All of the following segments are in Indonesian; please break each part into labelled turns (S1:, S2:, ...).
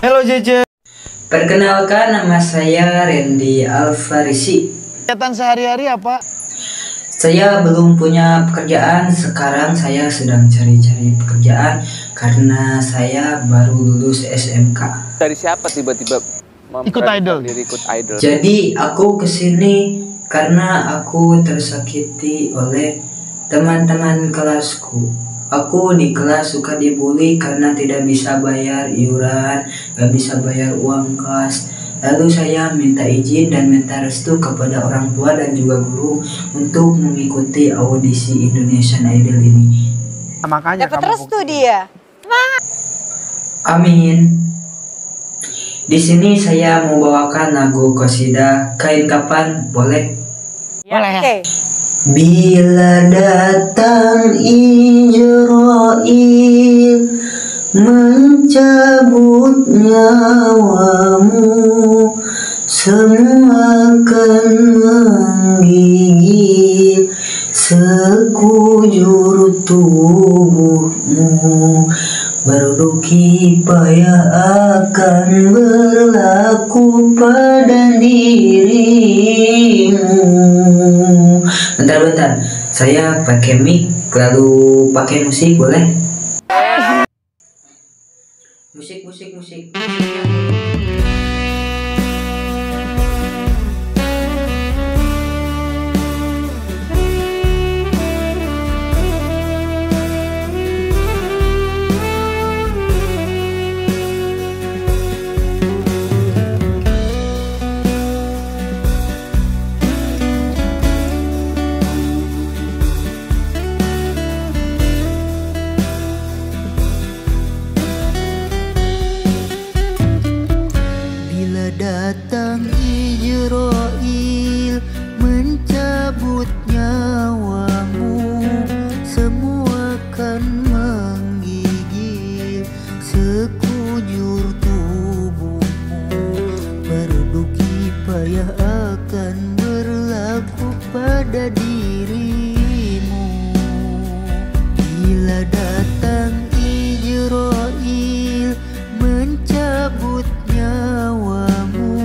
S1: Halo JJ.
S2: Perkenalkan, nama saya Randy Alfarisi.
S1: Kegiatan sehari-hari apa?
S2: Saya belum punya pekerjaan. Sekarang saya sedang cari-cari pekerjaan karena saya baru lulus SMK.
S3: Dari siapa tiba-tiba
S1: Ikut idol.
S3: ikut idol?
S2: Jadi aku kesini karena aku tersakiti oleh teman-teman kelasku. Aku di kelas suka dibully karena tidak bisa bayar iuran, gak bisa bayar uang kas. Lalu saya minta izin dan minta restu kepada orang tua dan juga guru untuk mengikuti audisi Indonesian Idol ini.
S1: Makanya
S4: Dapat restu dia.
S2: Amin. Di sini saya mau bawakan lagu Qasidah Kain Kapan, boleh?
S1: Boleh.
S4: Oke.
S2: Bila datang Israel mencabut nyawamu, semua akan menggigil sekujur tubuhmu. Berduki payah akan berlaku pada dirimu. Bentar, saya pakai mic lalu pakai musik, boleh? Musik.
S5: Datang Israel mencabut nyawamu, semua akan menggigil sekujur tubuhmu. Berduki payah akan berlaku pada dirimu. Bila datang Israel mencabut nyawamu,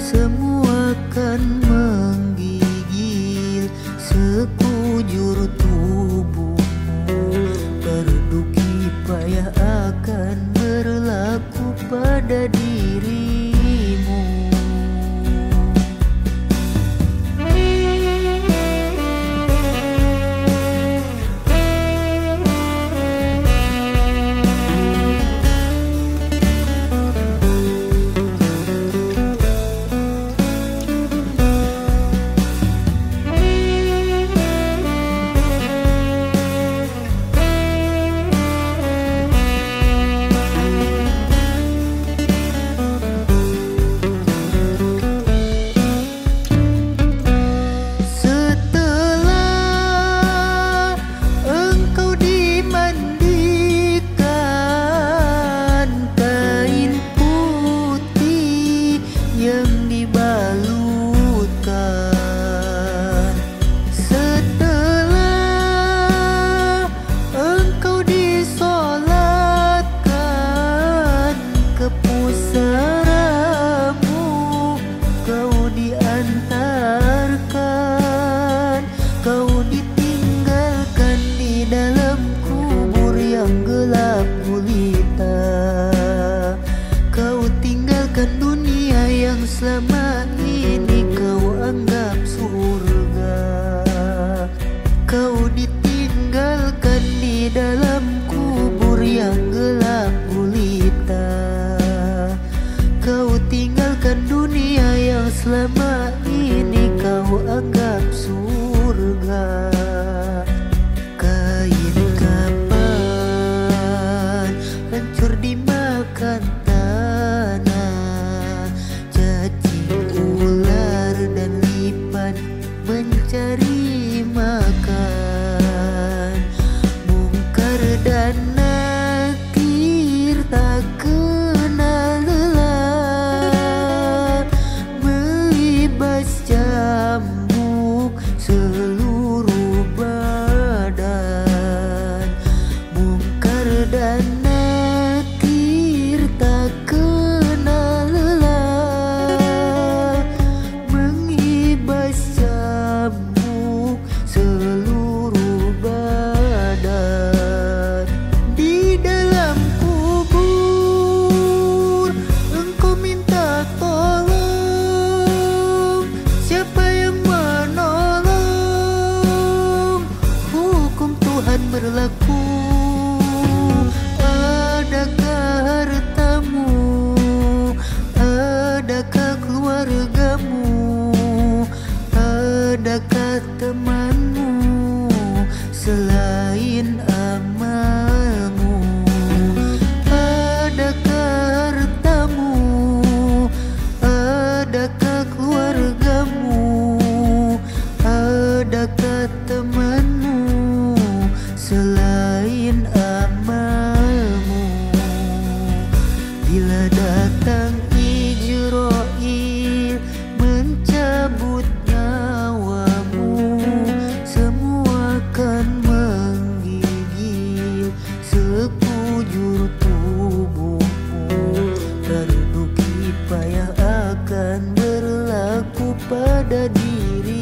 S5: semua akan menggigil sekujur tubuhmu. Berduki payah akan berlaku pada dirimu. sekujur tubuhmu. Terduki payah akan berlaku pada dirimu.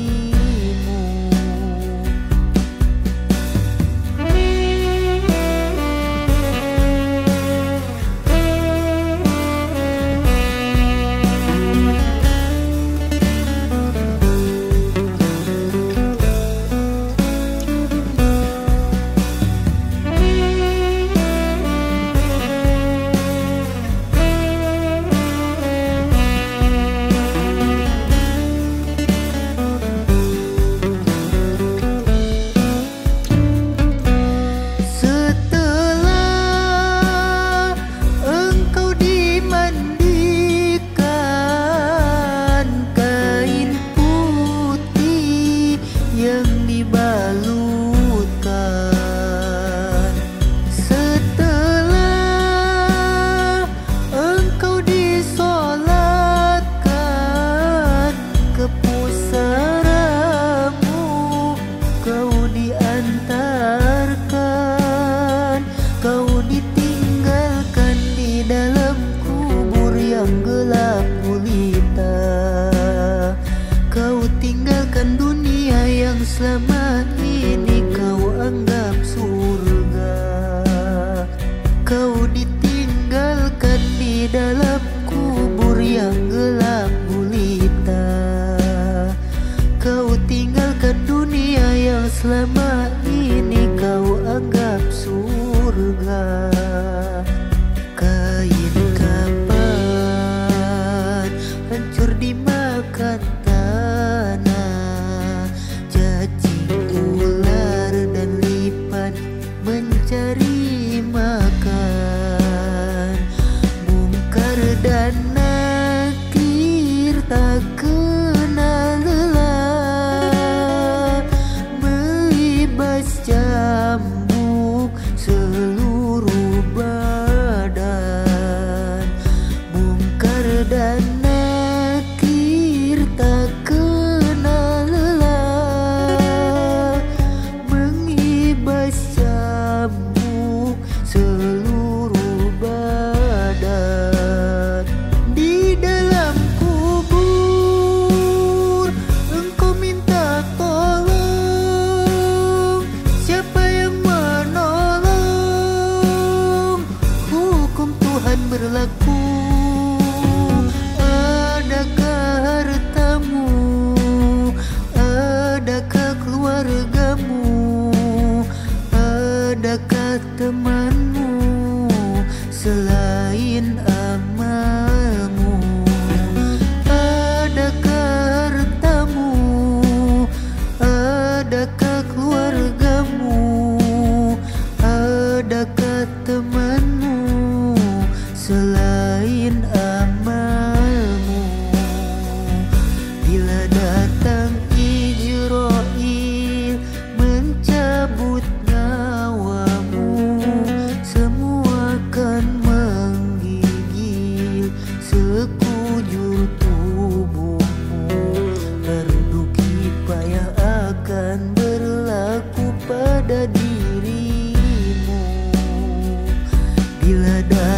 S5: Selama ini kau anggap surga, kau ditinggalkan di dalam kubur yang gelap gulita. Kau tinggalkan dunia yang selama ini kau anggap surga. Kain kapan hancur dimakan tanah, cacing ular dan lipan mencari makan. Mungkar dan nakir tak kenal lelah, melibas cambuk seluruh badan. Mungkar dan nakir tak kenal lelah, mengibas cambuk seluruh badan. Di dalam kubur engkau minta tolong, siapa yang menolong? Hukum Tuhan berlaku. Adakah hartamu? Adakah keluargamu? Adakah temanmu selain amalmu? Adakah hartamu? Adakah keluargamu? Adakah temanmu selain amalmu? Bila datang Ijrail mencabut nyawamu, semua akan menggigil sekujur tubuhmu. Terduki payah akan berlaku pada dirimu. Bila datang